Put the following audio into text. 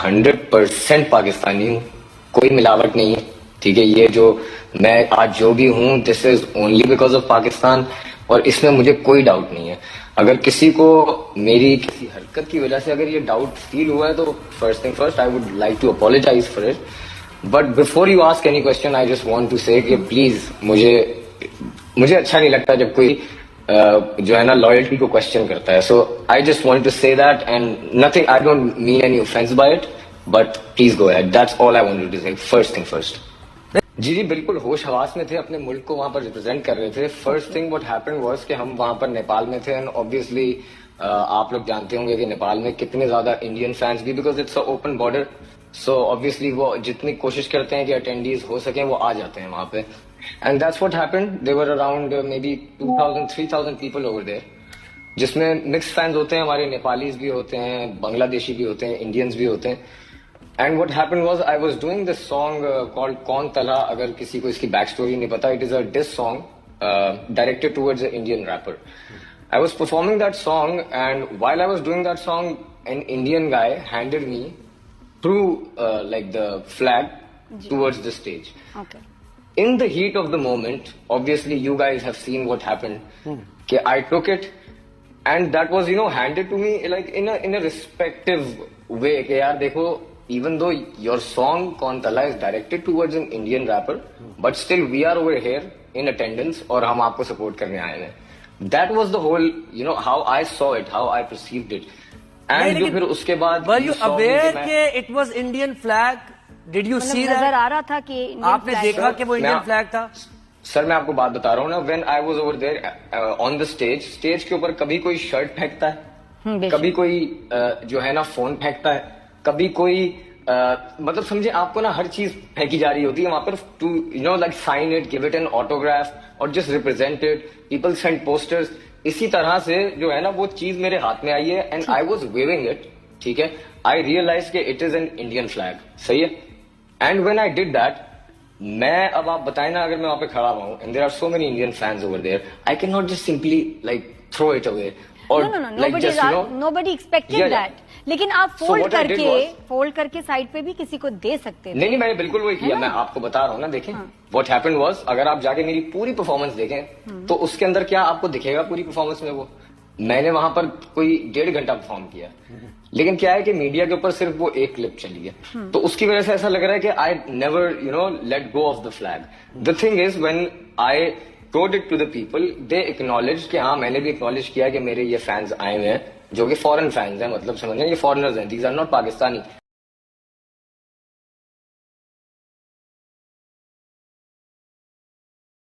100% पाकिस्तानी हूँ, कोई मिलावट नहीं है। ठीक है, ये जो मैं आज जो भी हूँ this is only because of Pakistan, और इसमें मुझे कोई डाउट नहीं है। अगर किसी को मेरी किसी हरकत की वजह से अगर ये डाउट फील हुआ है तो first thing first, I would like to apologise for it. But before you ask any question, I just want to say कि प्लीज मुझे अच्छा नहीं लगता जब कोई जो है ना लॉयल्टी को क्वेश्चन करता है। So I just want to say that, and nothing, I don't mean any offense by it, but please go ahead, that's all I wanted to say. First thing first. जी बिल्कुल होश हवास में थे, अपने मुल्क को वहां पर रिप्रेजेंट कर रहे थे। First thing what happened was कि हम वहां पर नेपाल में थे, एंड ऑब्वियसली आप लोग जानते होंगे कि नेपाल में कितने ज्यादा इंडियन फैंस भी, because it's a open border, so obviously वो जितनी कोशिश करते हैं कि अटेंडीज हो सके वो आ जाते हैं वहां पे। And that's what happened, there were around maybe 2000-3000 people over there, जिसमें मिक्स फैंस होते हैं, हमारे नेपालीज भी होते हैं, बांग्लादेशी भी होते हैं, इंडियंस भी होते हैं। And what happened was I was doing this song called कौन तला। अगर किसी को इसकी बैक स्टोरी नहीं पता, it is a diss song directed towards a Indian rapper. I was performing that song, and while I was doing that song, an Indian guy handed me through like the flag towards the stage. Okay. In the heat of the moment, obviously you guys have seen what happened. Okay, I took it, and that was handed to me like in a respective way. कि यार देखो, even though your song Kaun Tala is directed towards an Indian rapper, but still we are over here in attendance और हम आपको support करने आए हैं। That was the whole, how I saw it, how I perceived it. And जो फिर उसके बाद were you aware कि it was Indian flag? Did you see that? नजर आ रहा था कि Indian आपने flag देखा कि वो Indian flag था? सर मैं आपको बात बता रहा हूँ ना, when I was over there on the stage, stage के ऊपर कभी कोई शर्ट फेंकता है, कभी कोई जो है ना फोन फेंकता है, कभी कोई मतलब समझे आपको ना हर चीज फेंकी जा रही होती है वहां पर, to like sign it, give it an autograph और just represent it, people send posters. इसी तरह से जो है ना वो चीज मेरे हाथ में आई है, and I was waving it. ठीक है, आई रियलाइज कि it is an Indian flag, सही है। And when I did that, मैं अब आप बताएं ना, अगर मैं वहां पे खड़ा हुआ हूँ and there are so many Indian fans over there, I can not just simply like throw it away और nobody expected that. लेकिन आप फोल्ड करके साइड पे भी किसी को दे सकते थे। नहीं मैंने बिल्कुल वही किया, मैं आपको बता रहा हूँ ना। देखें व्हाट हैपेंड वाज, अगर आप जाके मेरी पूरी परफॉर्मेंस देखें तो उसके अंदर क्या आपको दिखेगा पूरी परफॉर्मेंस में, वो मैंने वहां पर कोई 1.5 घंटा परफॉर्म किया, लेकिन क्या है कि मीडिया के ऊपर सिर्फ वो एक क्लिप चली है, तो उसकी वजह से ऐसा लग रहा है कि I never let go off the flag. The thing is when I told it to the people, they acknowledge कि हाँ मैंने भी एक्नॉलेज किया कि मेरे ये फैंस आए हुए हैं जो कि फॉरेन फैंस हैं, मतलब समझ रहे हैं, ये फॉरेनर्स हैं, दीज आर नॉट पाकिस्तानी।